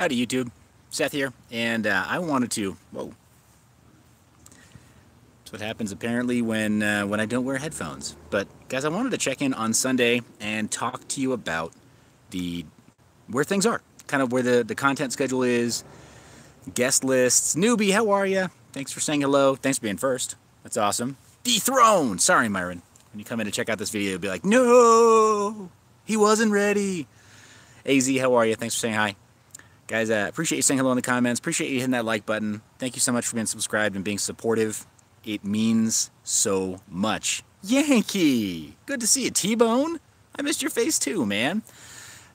Howdy YouTube, Seth here, and I wanted to, whoa, that's what happens apparently when I don't wear headphones. But guys, I wanted to check in on Sunday and talk to you about where things are, kind of where the content schedule is, guest lists. Newbie, how are you? Thanks for saying hello, thanks for being first, that's awesome. Dethroned, sorry Myron, when you come in to check out this video, you'll be like, no, he wasn't ready. AZ, how are you? Thanks for saying hi. Guys, appreciate you saying hello in the comments. Appreciate you hitting that like button. Thank you so much for being subscribed and being supportive. It means so much. Yankee! Good to see you. T-Bone? I missed your face too, man.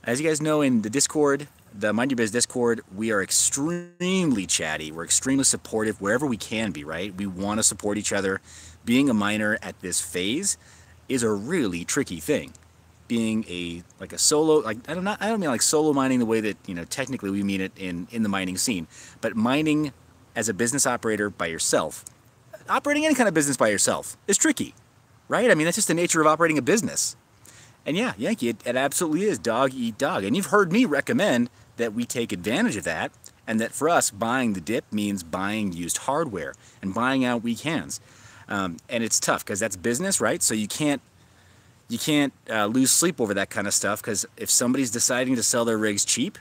As you guys know, in the Discord, the Mind Your Biz Discord, we are extremely chatty. We're extremely supportive wherever we can be, right? We want to support each other. Being a miner at this phase is a really tricky thing. Being a solo, I don't mean like solo mining the way that, you know, technically we mean it in the mining scene, but mining as a business operator by yourself, operating any kind of business by yourself is tricky, right? I mean, that's just the nature of operating a business. And yeah, Yankee, it absolutely is dog eat dog. And you've heard me recommend that we take advantage of that, and that for us, buying the dip means buying used hardware and buying out weak hands. And it's tough because that's business, right? So you can't lose sleep over that kind of stuff, because if somebody's deciding to sell their rigs cheap,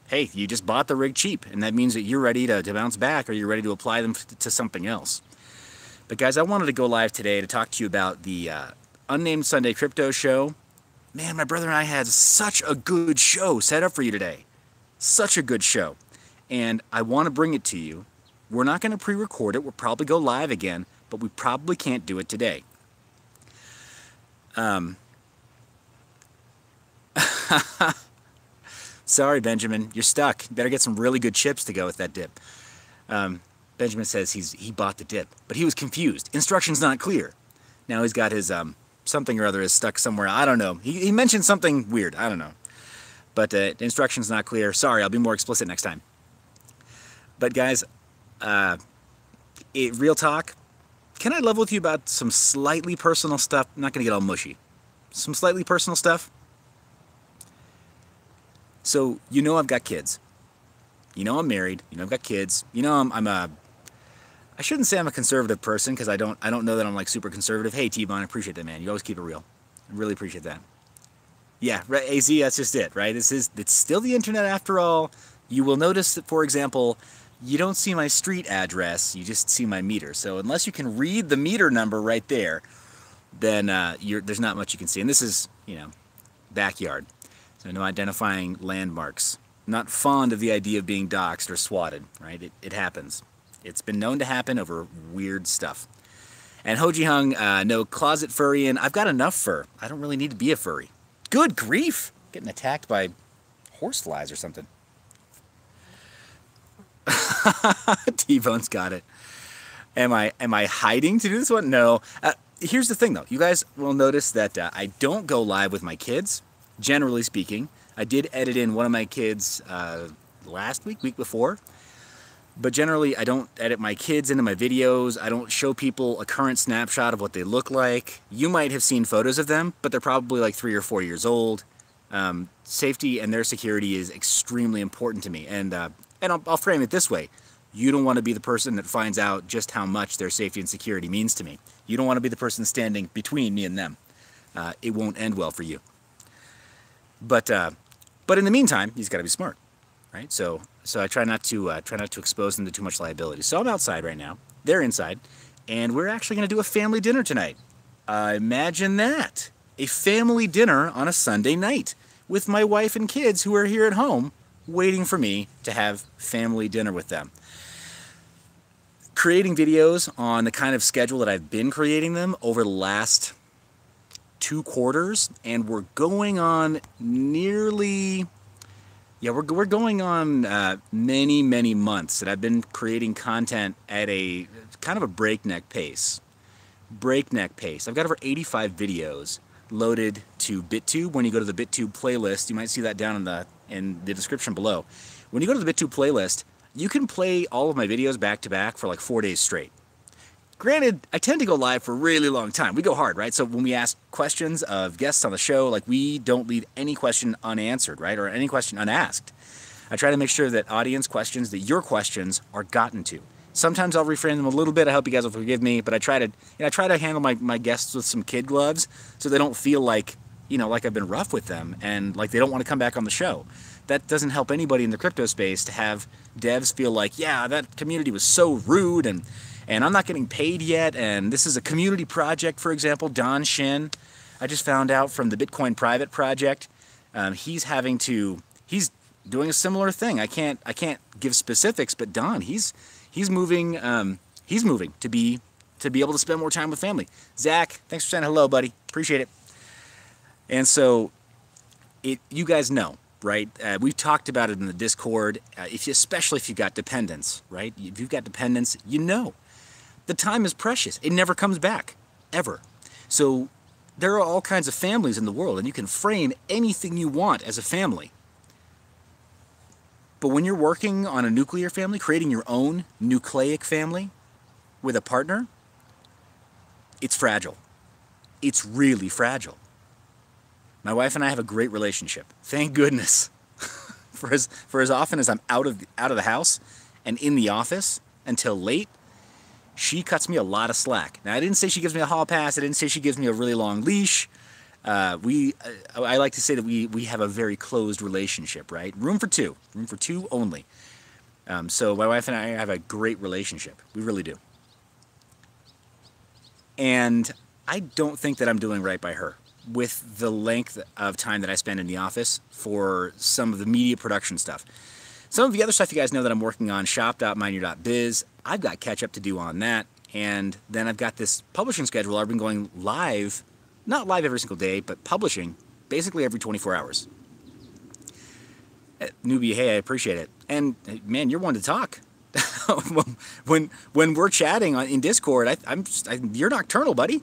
hey, you just bought the rig cheap, and that means that you're ready to bounce back, or you're ready to apply them to something else. But guys, I wanted to go live today to talk to you about the Unnamed Sunday Crypto Show. Man, my brother and I had such a good show set up for you today. Such a good show. And I want to bring it to you. We're not going to pre-record it. We'll probably go live again, but we probably can't do it today. Sorry, Benjamin, you're stuck. You better get some really good chips to go with that dip. Benjamin says he bought the dip, but he was confused. Instructions not clear. Now he's got his something or other is stuck somewhere. I don't know. He mentioned something weird. I don't know. But instructions not clear. Sorry, I'll be more explicit next time. But guys, real talk. Can I level with you about some slightly personal stuff? I'm not going to get all mushy. Some slightly personal stuff. So, you know I've got kids. You know I'm married. You know I've got kids. You know I shouldn't say I'm a conservative person, because I don't know that I'm like super conservative. Hey, T-Bone, I appreciate that, man. You always keep it real. I really appreciate that. Yeah, right, AZ, that's just it, right? It's still the internet after all. You will notice that, for example, you don't see my street address, you just see my meter. So unless you can read the meter number right there, then there's not much you can see. And this is, you know, backyard. So no identifying landmarks. I'm not fond of the idea of being doxxed or swatted, right? It happens. It's been known to happen over weird stuff. And Hoji Hung, no closet furry, and I've got enough fur. I don't really need to be a furry. Good grief! Getting attacked by horseflies or something. T-Bone's got it. Am I hiding to do this one? No. Here's the thing, though. You guys will notice that I don't go live with my kids, generally speaking. I did edit in one of my kids last week before. But generally, I don't edit my kids into my videos. I don't show people a current snapshot of what they look like. You might have seen photos of them, but they're probably like 3 or 4 years old. Safety and their security is extremely important to me. And I'll frame it this way. You don't want to be the person that finds out just how much their safety and security means to me. You don't want to be the person standing between me and them. It won't end well for you. But in the meantime, he's got to be smart, right? So I try not to expose them to too much liability. So I'm outside right now. They're inside, and we're actually going to do a family dinner tonight. Imagine that, a family dinner on a Sunday night with my wife and kids who are here at home, waiting for me to have family dinner with them. Creating videos on the kind of schedule that I've been creating them over the last 2 quarters, and we're going on nearly, yeah, we're going on many months that I've been creating content at a kind of a breakneck pace. Breakneck pace. I've got over 85 videos loaded to BitTube. When you go to the BitTube playlist, you might see that down in the description below. When you go to the BitTube playlist, you can play all of my videos back to back for like 4 days straight. Granted, I tend to go live for a really long time. We go hard, right? So when we ask questions of guests on the show, like we don't leave any question unanswered, right? Or any question unasked. I try to make sure that audience questions, that your questions are gotten to. Sometimes I'll reframe them a little bit. I hope you guys will forgive me, but I try to handle my guests with some kid gloves so they don't feel like, like I've been rough with them and like they don't want to come back on the show. That doesn't help anybody in the crypto space to have devs feel like, yeah, that community was so rude and I'm not getting paid yet, and this is a community project, for example. Don Shin, I just found out from the Bitcoin Private Project, he's doing a similar thing. I can't give specifics, but Don, he's moving to be able to spend more time with family. Zach, thanks for saying hello, buddy. Appreciate it. And so, you guys know, right? We've talked about it in the Discord. Especially if you've got dependents, right? If you've got dependents, the time is precious. It never comes back, ever. So there are all kinds of families in the world, and you can frame anything you want as a family. But when you're working on a nuclear family, creating your own nucleic family with a partner, it's fragile. It's really fragile. My wife and I have a great relationship. Thank goodness. for as often as I'm out of the house and in the office until late, she cuts me a lot of slack. Now, I didn't say she gives me a hall pass. I didn't say she gives me a really long leash. I like to say that we have a very closed relationship, right? Room for two only. So my wife and I have a great relationship. We really do. And I don't think that I'm doing right by her with the length of time that I spend in the office for some of the media production stuff. Some of the other stuff you guys know that I'm working on, shop.mineyour.biz, I've got catch up to do on that. And then I've got this publishing schedule. I've been going live, not live every single day, but publishing basically every 24 hours. Newbie, hey, I appreciate it. And man, you're one to talk. when we're chatting in Discord, you're nocturnal, buddy.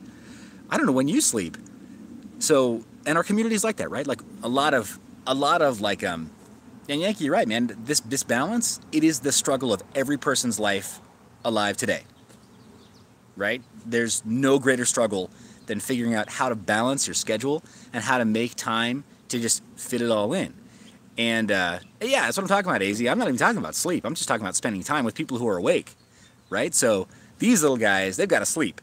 I don't know when you sleep. So, and our community is like that, right? Like a lot of like, and Yankee, you're right, man. This balance, it is the struggle of every person's life alive today, right? There's no greater struggle than figuring out how to balance your schedule and how to make time to just fit it all in. And yeah, that's what I'm talking about, AZ. I'm not even talking about sleep. I'm just talking about spending time with people who are awake, right? So these little guys, they've got to sleep.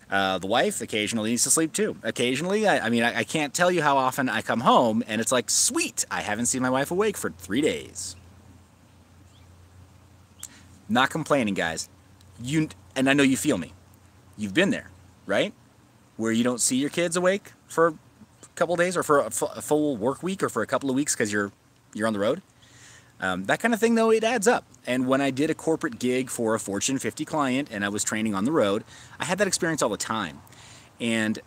The wife occasionally needs to sleep too. Occasionally, I can't tell you how often I come home and it's like, sweet, I haven't seen my wife awake for 3 days. Not complaining, guys. And I know you feel me. You've been there, right? Where you don't see your kids awake for a couple of days or for a full work week or for a couple of weeks because you're on the road. That kind of thing, though, it adds up. And when I did a corporate gig for a Fortune 50 client and I was training on the road, I had that experience all the time. And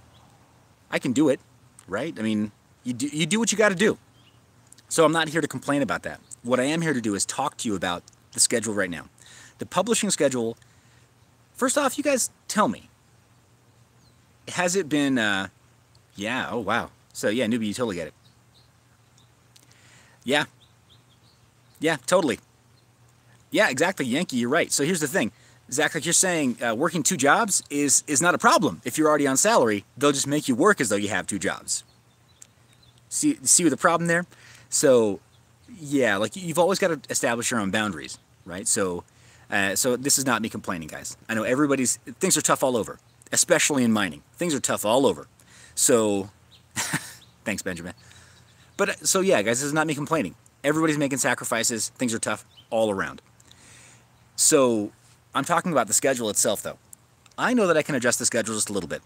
I can do it, right? I mean, you do what you got to do. So I'm not here to complain about that. What I am here to do is talk to you about the schedule right now. The publishing schedule, first off, you guys tell me. Has it been, yeah, oh, wow. So, yeah, newbie, you totally get it. Yeah. Yeah, totally. Yeah, exactly, Yankee, you're right. So here's the thing. Zach, like you're saying, working 2 jobs is not a problem. If you're already on salary, they'll just make you work as though you have 2 jobs. See the problem there? So, yeah, like you've always got to establish your own boundaries, right? So this is not me complaining, guys. I know things are tough all over, especially in mining. Things are tough all over. So, thanks, Benjamin. But, so yeah, guys, this is not me complaining. Everybody's making sacrifices. Things are tough all around. So, I'm talking about the schedule itself, though. I know that I can adjust the schedule just a little bit.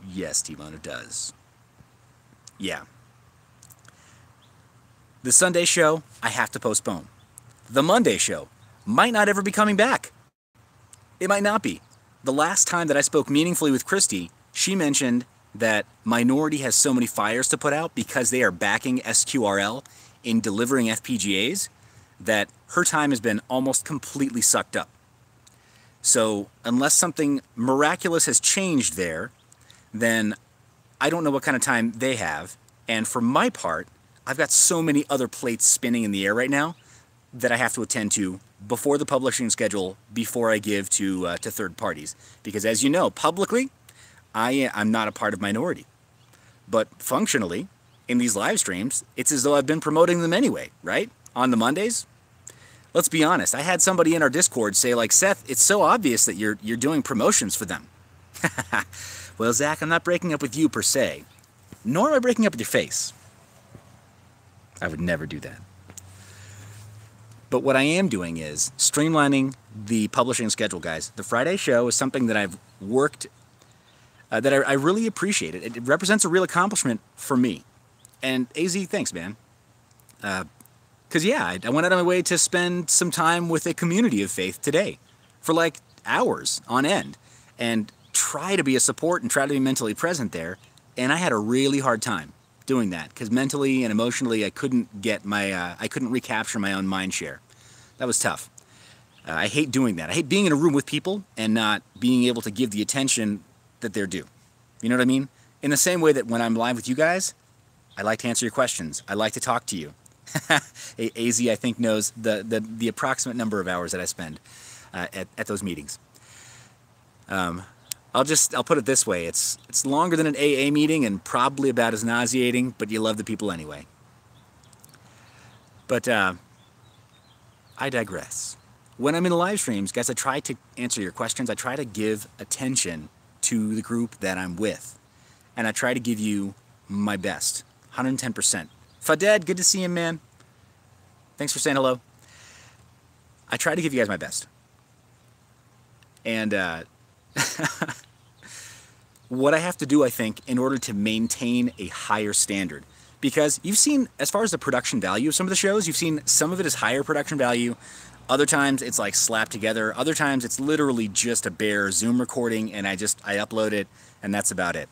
Yes, T-Bone, it does. Yeah. The Sunday show, I have to postpone. The Monday show might not ever be coming back. It might not be. The last time that I spoke meaningfully with Christy, she mentioned that Minority has so many fires to put out because they are backing SQRL in delivering FPGAs that her time has been almost completely sucked up. So unless something miraculous has changed there, then I don't know what kind of time they have. And for my part, I've got so many other plates spinning in the air right now that I have to attend to before the publishing schedule, before I give to third parties. Because as you know, publicly, I'm not a part of Minority. But functionally, in these live streams, it's as though I've been promoting them anyway, right? On the Mondays. Let's be honest. I had somebody in our Discord say, like, Seth, it's so obvious that you're doing promotions for them. Well, Zach, I'm not breaking up with you per se, nor am I breaking up with your face. I would never do that. But what I am doing is streamlining the publishing schedule, guys. The Friday show is something that I've worked, that I really appreciate. It represents a real accomplishment for me. And AZ, thanks, man. Because, yeah, I went out of my way to spend some time with a community of faith today for, like, hours on end and try to be a support and try to be mentally present there. And I had a really hard time doing that because mentally and emotionally I couldn't get my, I couldn't recapture my own mind share. That was tough. I hate doing that. I hate being in a room with people and not being able to give the attention that they're due. You know what I mean? In the same way that when I'm live with you guys, I like to answer your questions. I like to talk to you. AZ, I think, knows the approximate number of hours that I spend at those meetings. I'll put it this way. It's longer than an AA meeting and probably about as nauseating, but you love the people anyway. But I digress. When I'm in the live streams, guys, I try to answer your questions. I try to give attention to the group that I'm with. And I try to give you my best, 110%. Faded, good to see you, man. Thanks for saying hello. I try to give you guys my best. And what I have to do, I think, in order to maintain a higher standard. Because you've seen, as far as the production value of some of the shows, you've seen some of it is higher production value. Other times it's like slapped together. Other times it's literally just a bare Zoom recording and I upload it and that's about it.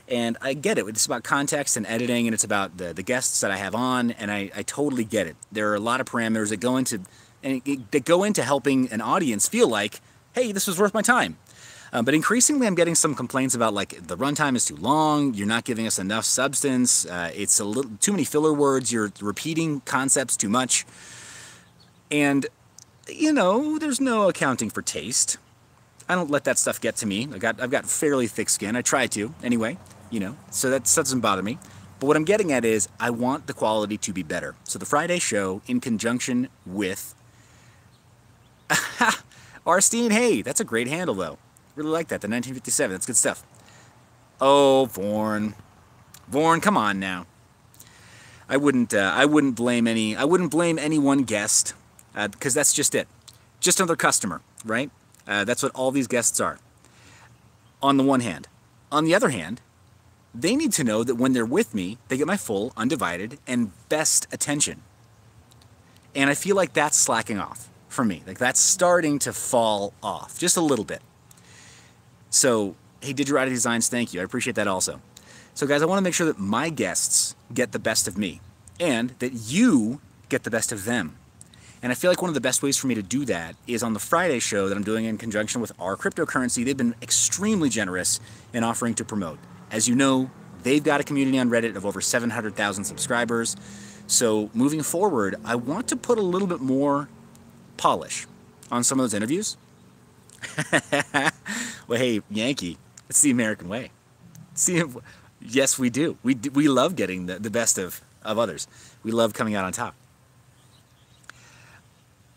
And I get it. It's about context and editing and it's about the guests that I have on and I totally get it. There are a lot of parameters that go into helping an audience feel like, hey, this was worth my time. But increasingly I'm getting some complaints about like the runtime is too long, you're not giving us enough substance, it's a little too many filler words, you're repeating concepts too much. And you know, there's no accounting for taste. I don't let that stuff get to me. I've got fairly thick skin. I try to, anyway, you know, so that doesn't bother me. But what I'm getting at is I want the quality to be better. So the Friday show, in conjunction with Arstine, hey, that's a great handle, though. Really like that, the 1957. That's good stuff. Oh, Vorn. Vorn, come on now. I wouldn't blame any one guest, because that's just it. Just another customer, right? That's what all these guests are. On the one hand. On the other hand, they need to know that when they're with me, they get my full, undivided, and best attention. And I feel like that's slacking off for me. Like that's starting to fall off just a little bit. So, hey, Digiwriter Designs, thank you. I appreciate that also. So guys, I want to make sure that my guests get the best of me and that you get the best of them. And I feel like one of the best ways for me to do that is on the Friday show that I'm doing in conjunction with our cryptocurrency. They've been extremely generous in offering to promote. As you know, they've got a community on Reddit of over 700,000 subscribers. So moving forward, I want to put a little bit more polish on some of those interviews. Well, hey, Yankee, it's the American way. See, yes, we do. We love getting the best of others. We love coming out on top.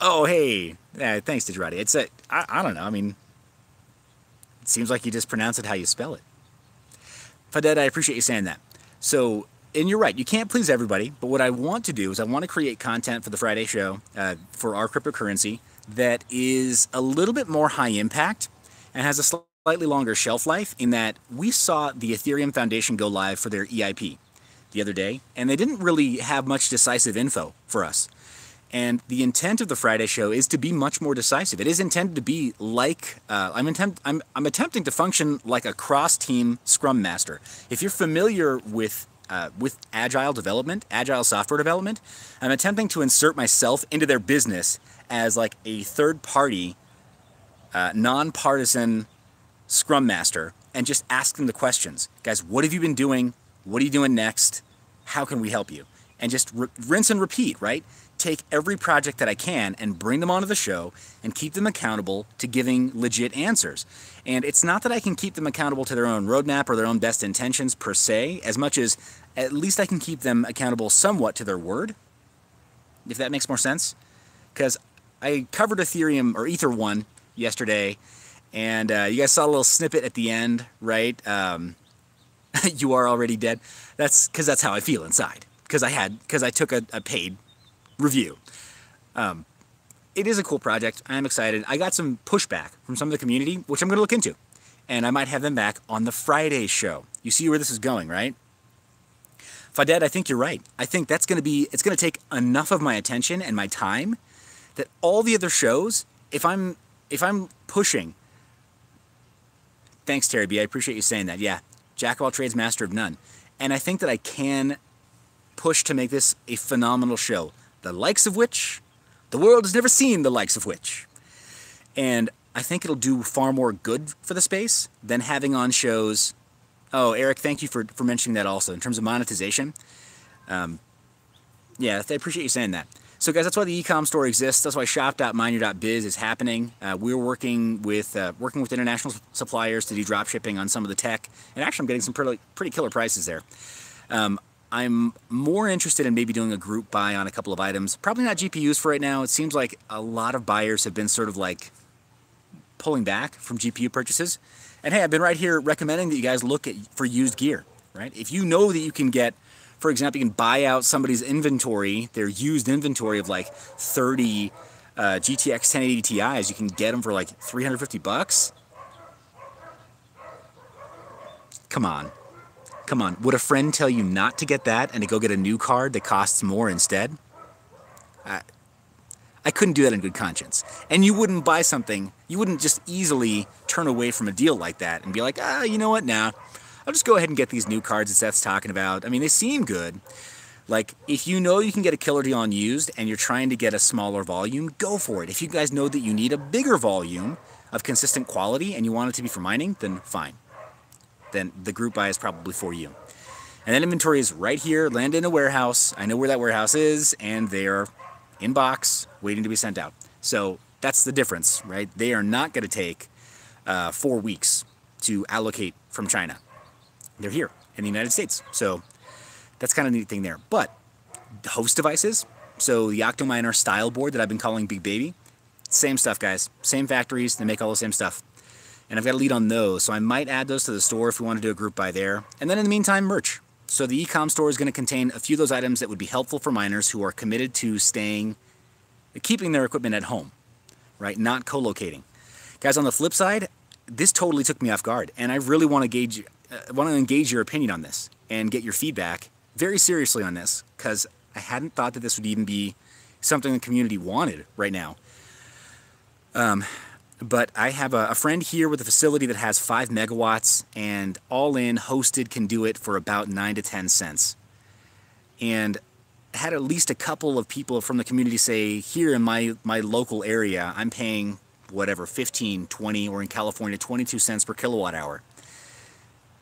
Oh, hey, thanks, Digiwriter. It's I don't know. I mean, it seems like you just pronounce it how you spell it. Faded, I appreciate you saying that. So, and you're right, you can't please everybody, but what I want to do is I want to create content for the Friday show for our cryptocurrency that is a little bit more high impact and has a slightly longer shelf life in that we saw the Ethereum Foundation go live for their EIP the other day, and they didn't really have much decisive info for us. And the intent of the Friday show is to be much more decisive. It is intended to be like, I'm attempting to function like a cross-team Scrum Master. If you're familiar with agile development, agile software development, I'm attempting to insert myself into their business as like a third-party, non-partisan Scrum Master and just ask them the questions. Guys, what have you been doing? What are you doing next? How can we help you? And just rinse and repeat, right? Take every project that I can and bring them onto the show and keep them accountable to giving legit answers. And it's not that I can keep them accountable to their own roadmap or their own best intentions per se, as much as at least I can keep them accountable somewhat to their word, if that makes more sense. Because I covered Ethereum or Ether 1 yesterday, and you guys saw a little snippet at the end, right? You are already dead. That's because that's how I feel inside. Because I took a paid review. It is a cool project. I am excited. I got some pushback from some of the community, which I'm going to look into. And I might have them back on the Friday show. You see where this is going, right? Faded, I think you're right. I think it's going to take enough of my attention and my time that all the other shows, if I'm pushing, thanks Terry B, I appreciate you saying that. Yeah, jack of all trades, master of none. And I think that I can push to make this a phenomenal show, the likes of which the world has never seen the likes of which. And I think it'll do far more good for the space than having on shows. Oh, Eric, thank you for mentioning that also. In terms of monetization, yeah, I appreciate you saying that. So guys, that's why the e-com store exists. That's why shop.mineyour.biz is happening. We're working with international suppliers to do drop shipping on some of the tech. And actually, I'm getting some pretty killer prices there. I'm more interested in maybe doing a group buy on a couple of items. Probably not GPUs for right now. It seems like a lot of buyers have been sort of like pulling back from GPU purchases. And hey, I've been right here recommending that you guys look for used gear, right? If you know that you can get, for example, you can buy out somebody's inventory, their used inventory of like 30 GTX 1080 Ti's, you can get them for like $350. Come on. Come on, would a friend tell you not to get that and to go get a new card that costs more instead? I couldn't do that in good conscience. And you wouldn't buy something, you wouldn't just easily turn away from a deal like that and be like, you know what, now, I'll just go ahead and get these new cards that Seth's talking about. I mean, they seem good. Like, if you know you can get a killer deal on used and you're trying to get a smaller volume, go for it. If you guys know that you need a bigger volume of consistent quality and you want it to be for mining, then fine. Then the group buy is probably for you. And that inventory is right here, landed in a warehouse. I know where that warehouse is, and they're in box, waiting to be sent out. So that's the difference, right? They are not going to take 4 weeks to allocate from China. They're here in the United States. So that's kind of a neat thing there. But the host devices, so the Octominer style board that I've been calling Big Baby, same stuff, guys. Same factories, they make all the same stuff. And I've got a lead on those, so I might add those to the store if we want to do a group buy there. And then in the meantime, merch. So the e-com store is going to contain a few of those items that would be helpful for miners who are committed to keeping their equipment at home, right? Not co-locating. Guys, on the flip side, this totally took me off guard, and I really want to engage your opinion on this and get your feedback very seriously on this, because I hadn't thought that this would even be something the community wanted right now. But I have a friend here with a facility that has 5 megawatts, and all in, hosted, can do it for about 9 to 10 cents. And had at least a couple of people from the community say, here in my local area, I'm paying whatever, 15, 20, or in California, 22 cents per kilowatt hour.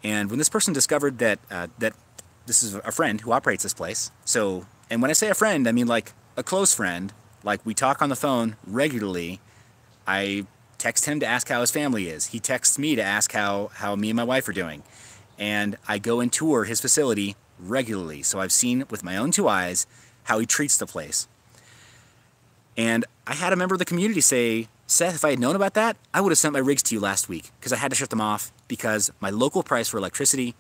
And when this person discovered that this is a friend who operates this place, so, and when I say a friend, I mean like a close friend, like we talk on the phone regularly. I text him to ask how his family is. He texts me to ask how me and my wife are doing. And I go and tour his facility regularly. So I've seen with my own 2 eyes how he treats the place. And I had a member of the community say, Seth, if I had known about that, I would have sent my rigs to you last week, because I had to shut them off because my local price for electricity,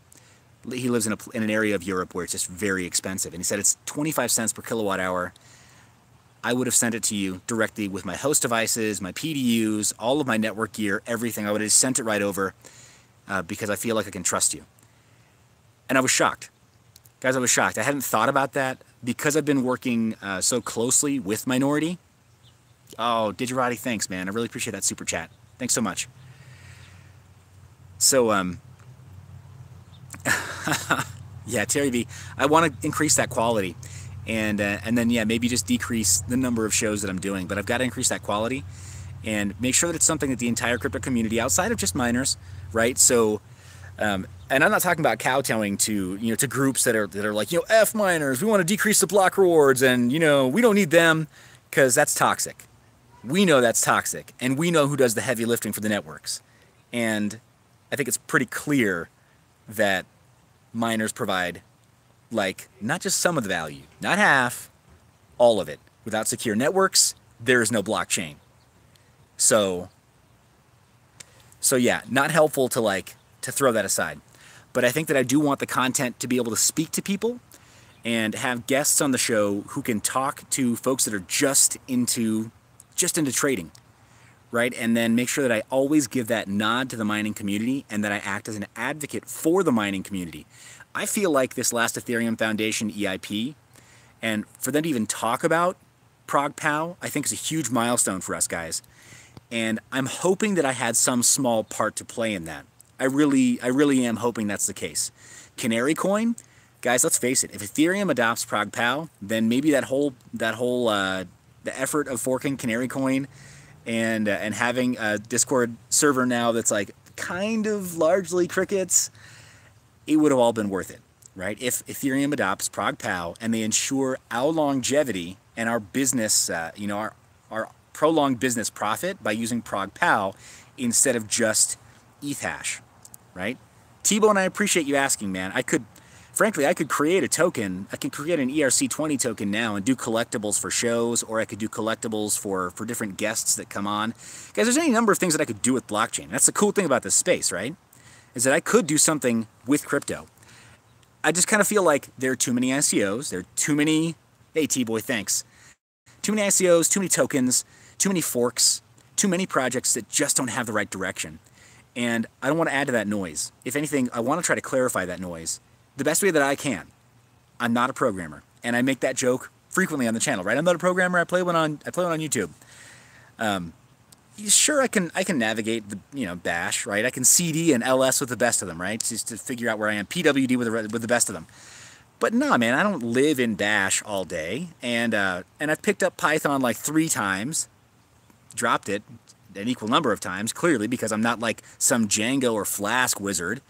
he lives in an area of Europe where it's just very expensive. And he said it's 25 cents per kilowatt hour. I would have sent it to you directly with my host devices, my PDUs, all of my network gear, everything. I would have sent it right over because I feel like I can trust you. And I was shocked. Guys, I was shocked. I hadn't thought about that because I've been working so closely with Minority. Oh, Digerati, thanks, man. I really appreciate that super chat. Thanks so much. So, yeah, Terry V, I want to increase that quality. And then, yeah, maybe just decrease the number of shows that I'm doing. But I've got to increase that quality and make sure that it's something that the entire crypto community, outside of just miners, right? So, and I'm not talking about kowtowing to, to groups that are like, F miners, we want to decrease the block rewards, and, we don't need them, because that's toxic. We know that's toxic, and we know who does the heavy lifting for the networks. And I think it's pretty clear that miners provide like not just some of the value, not half, all of it. Without secure networks, there is no blockchain. So yeah, not helpful to throw that aside. But I think that I do want the content to be able to speak to people and have guests on the show who can talk to folks that are just into trading, right? And then make sure that I always give that nod to the mining community and that I act as an advocate for the mining community. I feel like this last Ethereum Foundation EIP, and for them to even talk about ProgPow, I think is a huge milestone for us guys. And I'm hoping that I had some small part to play in that. I really am hoping that's the case. Canary Coin, guys, let's face it. If Ethereum adopts ProgPow, then maybe the effort of forking Canary Coin and having a Discord server now that's like kind of largely crickets, it would have all been worth it, right? If Ethereum adopts ProgPow and they ensure our longevity and our business, our prolonged business profit by using ProgPow instead of just ETH, right? T-Bone, I appreciate you asking, man. I could create a token. I can create an ERC20 token now and do collectibles for shows, or I could do collectibles for different guests that come on. Guys, there's any number of things that I could do with blockchain. That's the cool thing about this space, right? Is that I could do something with crypto. I just kind of feel like there are too many ICOs. There are too many, hey T-Boy, thanks. Too many ICOs, too many tokens, too many forks, too many projects that just don't have the right direction. And I don't want to add to that noise. If anything, I want to try to clarify that noise the best way that I can. I'm not a programmer, and I make that joke frequently on the channel, right? I'm not a programmer. I play one on YouTube. Sure, I can navigate the Bash, right? I can CD and LS with the best of them, right? Just to figure out where I am. PWD with the best of them. But nah, man, I don't live in Bash all day, and I've picked up Python like 3 times, dropped it an equal number of times, clearly, because I'm not like some Django or Flask wizard.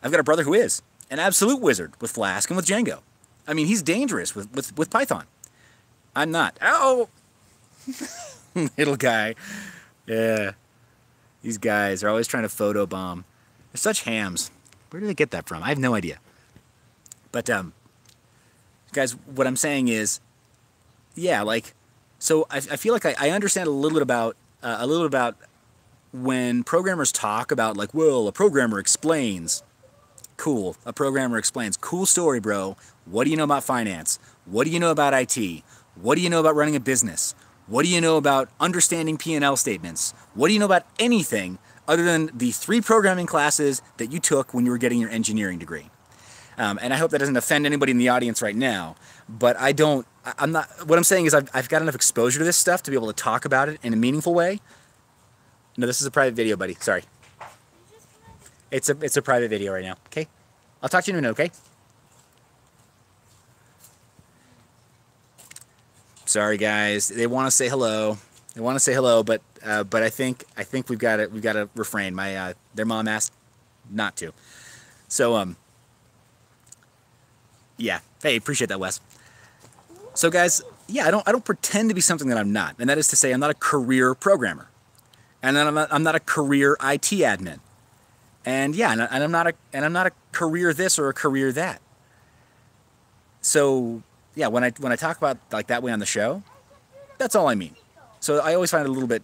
I've got a brother who is an absolute wizard with Flask and with Django. I mean, he's dangerous with Python. I'm not. Ow! Little guy. Yeah. These guys are always trying to photobomb. They're such hams. Where do they get that from? I have no idea. But, guys, what I'm saying is, yeah, like, so I feel like I understand a little bit about when programmers talk about, like, well, a programmer explains. Cool. A programmer explains. Cool story, bro. What do you know about finance? What do you know about IT? What do you know about running a business? What do you know about understanding P&L statements? What do you know about anything other than the 3 programming classes that you took when you were getting your engineering degree? And I hope that doesn't offend anybody in the audience right now, but I'm not, what I'm saying is I've got enough exposure to this stuff to be able to talk about it in a meaningful way. No, this is a private video, buddy. Sorry. It's a private video right now, okay? I'll talk to you in a minute, okay? Sorry, guys. They want to say hello. They want to say hello, but I think we've got to refrain. Their mom asked not to. So yeah. Hey, appreciate that, Wes. So guys, yeah, I don't pretend to be something that I'm not, and that is to say, I'm not a career programmer, and then I'm not a career IT admin, and yeah, and I'm not a career this or a career that. So yeah, when I talk about like that way on the show, that's all I mean. So I always find it a little bit,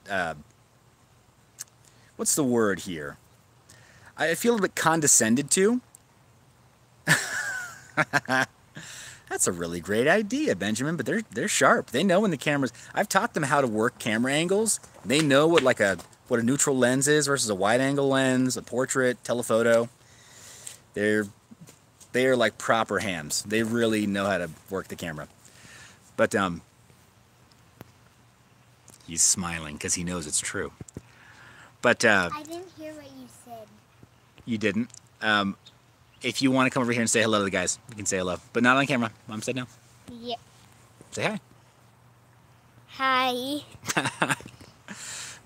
what's the word here? I feel a little bit condescended to. That's a really great idea, Benjamin, but they're sharp. They know when the cameras, I've taught them how to work camera angles. They know what a neutral lens is versus a wide angle lens, a portrait, telephoto. They are like proper hams. They really know how to work the camera. But he's smiling because he knows it's true. But I didn't hear what you said. You didn't? If you want to come over here and say hello to the guys, you can say hello. But not on camera. Mom said no. Yeah. Say hi. Hi.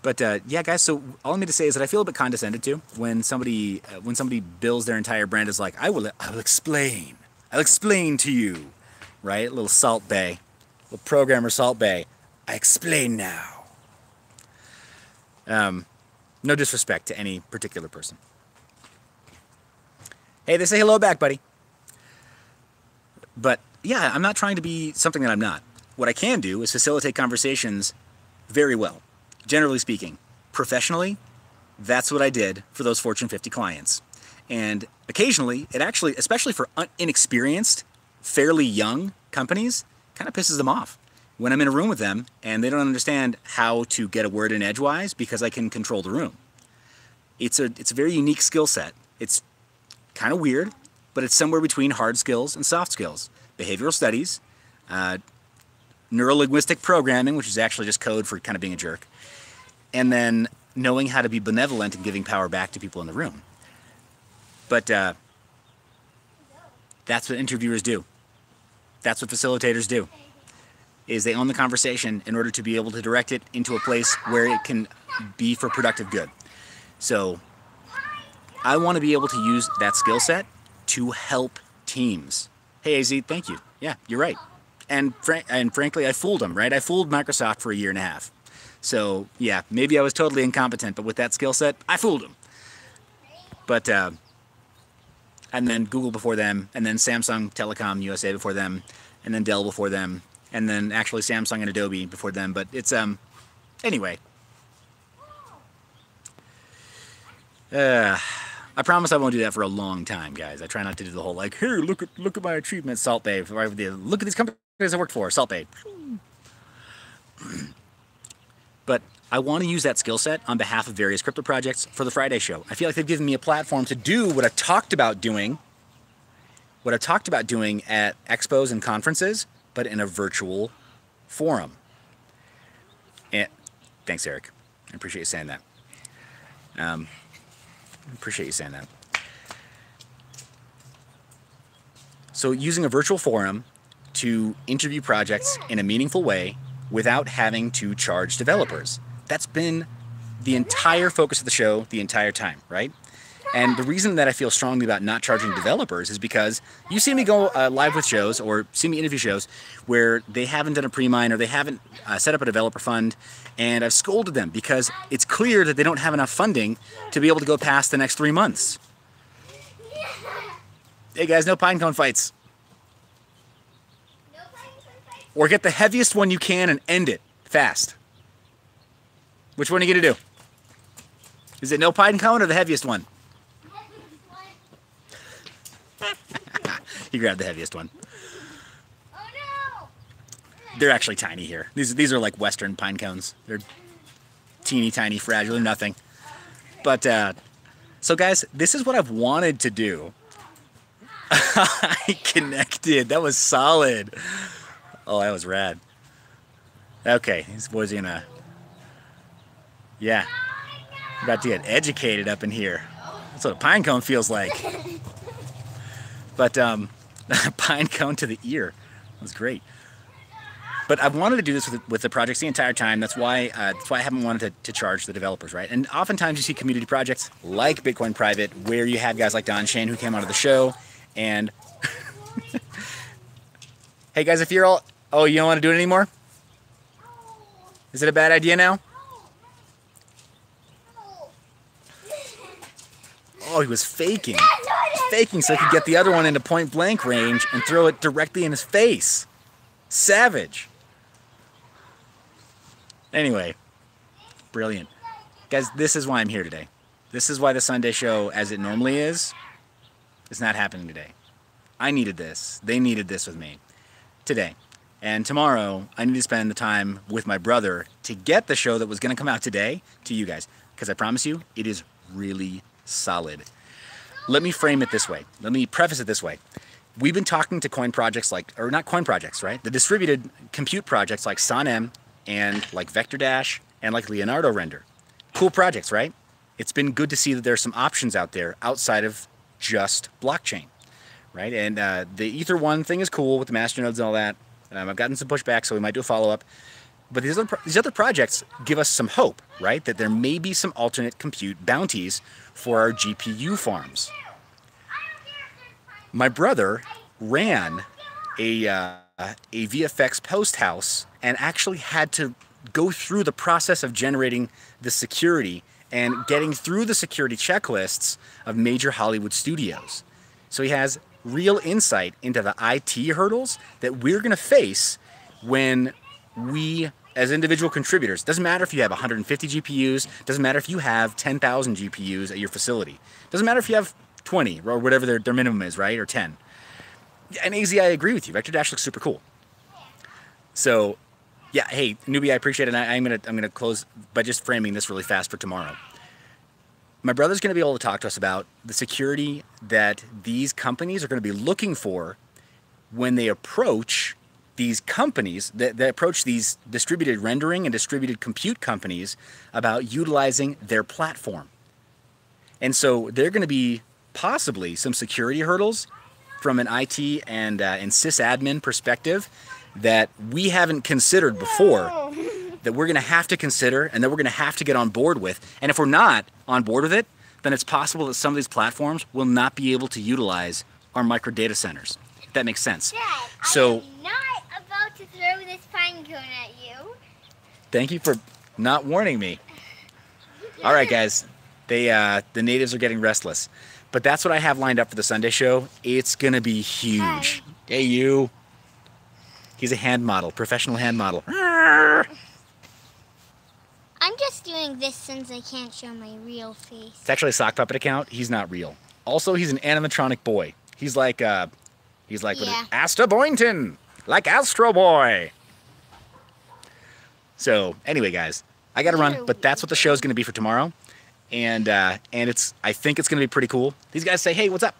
But yeah, guys. So all I mean to say is that I feel a bit condescended to when somebody bills their entire brand as like, I will explain. I'll explain to you, right? Little Salt Bay, little programmer Salt Bay. I explain now. No disrespect to any particular person. Hey, they say hello back, buddy. But yeah, I'm not trying to be something that I'm not. What I can do is facilitate conversations very well. Generally speaking, professionally, that's what I did for those Fortune 50 clients. And occasionally, it actually, especially for inexperienced, fairly young companies, kind of pisses them off when I'm in a room with them and they don't understand how to get a word in edgewise because I can control the room. It's a very unique skill set. It's kind of weird, but it's somewhere between hard skills and soft skills. Behavioral studies, neuro-linguistic programming, which is actually just code for kind of being a jerk, and then knowing how to be benevolent and giving power back to people in the room. But that's what interviewers do. That's what facilitators do, is they own the conversation in order to be able to direct it into a place where it can be for productive good. So I want to be able to use that skill set to help teams. Hey, AZ, thank you. Yeah, you're right. And frankly, I fooled them, right? I fooled Microsoft for a year and a half. So yeah, maybe I was totally incompetent, but with that skill set, I fooled them. But, and then Google before them, and then Samsung Telecom USA before them, and then Dell before them, and then actually Samsung and Adobe before them. But it's, anyway. I promise I won't do that for a long time, guys. I try not to do the whole like, here, look at my achievements, Salt Bay. Look at these companies I worked for, Salt Bay. But I want to use that skill set on behalf of various crypto projects for the Friday show. I feel like they've given me a platform to do what I've talked about doing, at expos and conferences, but in a virtual forum. And thanks, Eric. I appreciate you saying that. So using a virtual forum to interview projects in a meaningful way without having to charge developers. That's been the entire focus of the show the entire time, right? And the reason that I feel strongly about not charging developers is because you see me go live with shows or see me interview shows where they haven't done a pre-mine or they haven't set up a developer fund, and I've scolded them because it's clear that they don't have enough funding to be able to go past the next 3 months. Hey guys, no pinecone fights. Or get the heaviest one you can and end it fast. Which one are you going to do? Is it no pinecone or the heaviest one? You grabbed the heaviest one. Oh no! They're actually tiny here. These are like Western pine cones. They're teeny tiny, fragile, they're nothing. But, so guys, this is what I've wanted to do. I connected. That was solid. Oh, that was rad. Okay, these boys are gonna... Yeah. About to get educated up in here. That's what a pine cone feels like. But, pine cone to the ear. That was great. But I've wanted to do this with the projects the entire time. That's why I haven't wanted to charge the developers, right? And oftentimes you see community projects like Bitcoin Private where you have guys like Don Shane who came onto the show and... Hey guys, if you're all... Oh, you don't want to do it anymore? Is it a bad idea now? Oh, he was faking. Faking so he could get the other one into point blank range and throw it directly in his face. Savage. Anyway, brilliant. Guys, this is why I'm here today. This is why the Sunday show, as it normally is not happening today. I needed this. They needed this with me today. And tomorrow, I need to spend the time with my brother to get the show that was going to come out today to you guys. Because I promise you, it is really solid. Let me frame it this way. Let me preface it this way. We've been talking to coin projects like, or not coin projects, right? The distributed compute projects like SonM and like Vector Dash and like Leonardo Render. Cool projects, right? It's been good to see that there's some options out there outside of just blockchain, right? And the Ether 1 thing is cool with the masternodes and all that. I've gotten some pushback, so we might do a follow-up. But these other projects give us some hope, right? That there may be some alternate compute bounties for our GPU farms. My brother ran a VFX post house and actually had to go through the process of generating the security and getting through the security checklists of major Hollywood studios. So he has real insight into the IT hurdles that we're going to face when we, as individual contributors, doesn't matter if you have 150 GPUs, doesn't matter if you have 10,000 GPUs at your facility, doesn't matter if you have 20 or whatever their minimum is, right, or 10. And AZ, I agree with you. Vector Dash looks super cool. So, yeah, hey, newbie, I appreciate it. And I'm gonna close by just framing this really fast for tomorrow. My brother's going to be able to talk to us about the security that these companies are going to be looking for when they approach these companies, that approach these distributed rendering and distributed compute companies about utilizing their platform. And so there are going to be possibly some security hurdles from an IT and sysadmin perspective that we haven't considered before, that we're going to have to consider and that we're going to have to get on board with. And if we're not on board with it, then it's possible that some of these platforms will not be able to utilize our micro data centers, if that makes sense. Dad, so, I am not about to throw this pine cone at you. Thank you for not warning me. All right, guys. The natives are getting restless. But that's what I have lined up for the Sunday show. It's going to be huge. Hi. Hey, you. He's a hand model, professional hand model. I'm just doing this since I can't show my real face. It's actually a sock puppet account. He's not real. Also, he's an animatronic boy. He's like Yeah. Asta Boynton, like Astro Boy. So anyway, guys, I got to run, but that's what the show's going to be for tomorrow, and I think it's going to be pretty cool. These guys say, hey, what's up?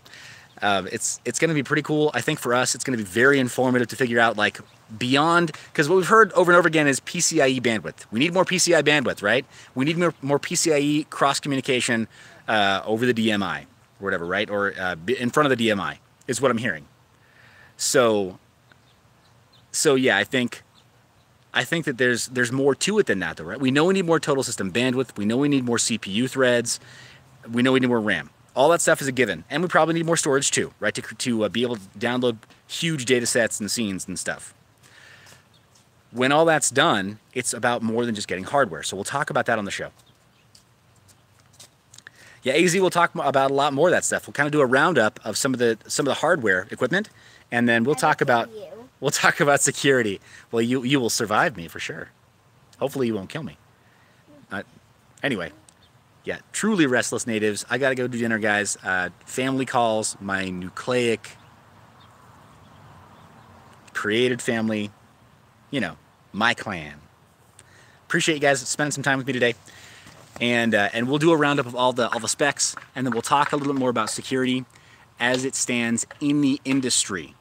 It's going to be pretty cool. I think for us, it's going to be very informative to figure out, like, beyond, because what we've heard over and over again is PCIe bandwidth. We need more PCI bandwidth, right? We need more PCIe cross communication over the DMI or whatever, right? Or in front of the DMI is what I'm hearing. So yeah, I think that there's more to it than that, though, right? We know we need more total system bandwidth. We know we need more CPU threads. We know we need more RAM. All that stuff is a given, and we probably need more storage too, right? To be able to download huge data sets and scenes and stuff. When all that's done, it's about more than just getting hardware. So we'll talk about that on the show. Yeah, AZ will talk about a lot more of that stuff. We'll kind of do a roundup of some of the hardware equipment, and then we'll talk about security. Well, you will survive me for sure. Hopefully, you won't kill me. Anyway. Yeah, truly restless natives. I gotta go do dinner, guys. Family calls, my nucleic created family, my clan. Appreciate you guys spending some time with me today, and we'll do a roundup of all the specs, and then we'll talk a little bit more about security as it stands in the industry,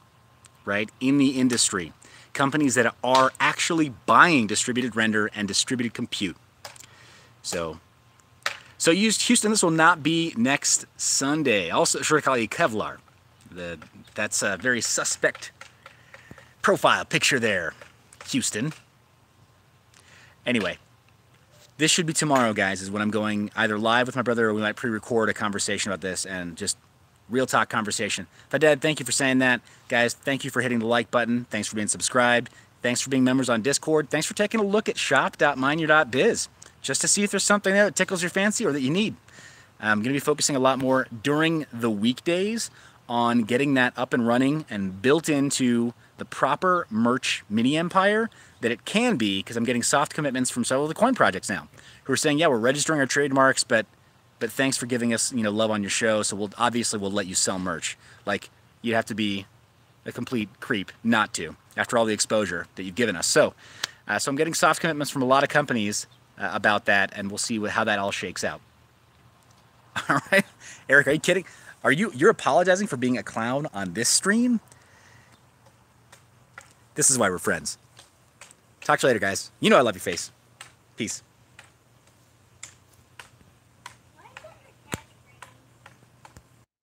right? In the industry, companies that are actually buying distributed render and distributed compute. So Houston, this will not be next Sunday. Also, should I call you Kevlar? That's a very suspect profile picture there, Houston. Anyway, this should be tomorrow, guys, is when I'm going either live with my brother or we might pre-record a conversation about this and just real talk conversation. Dad, thank you for saying that. Guys, thank you for hitting the like button. Thanks for being subscribed. Thanks for being members on Discord. Thanks for taking a look at shop.mineyour.biz. Just to see if there's something there that tickles your fancy or that you need. I'm going to be focusing a lot more during the weekdays on getting that up and running and built into the proper merch mini empire that it can be, because I'm getting soft commitments from several of the coin projects now who are saying, yeah, we're registering our trademarks, but thanks for giving us love on your show, so we'll let you sell merch. Like, you'd have to be a complete creep not to, after all the exposure that you've given us. So I'm getting soft commitments from a lot of companies about that, and we'll see how that all shakes out. All right, Eric, are you kidding? You're apologizing for being a clown on this stream? This is why we're friends. Talk to you later, guys. I love your face. Peace.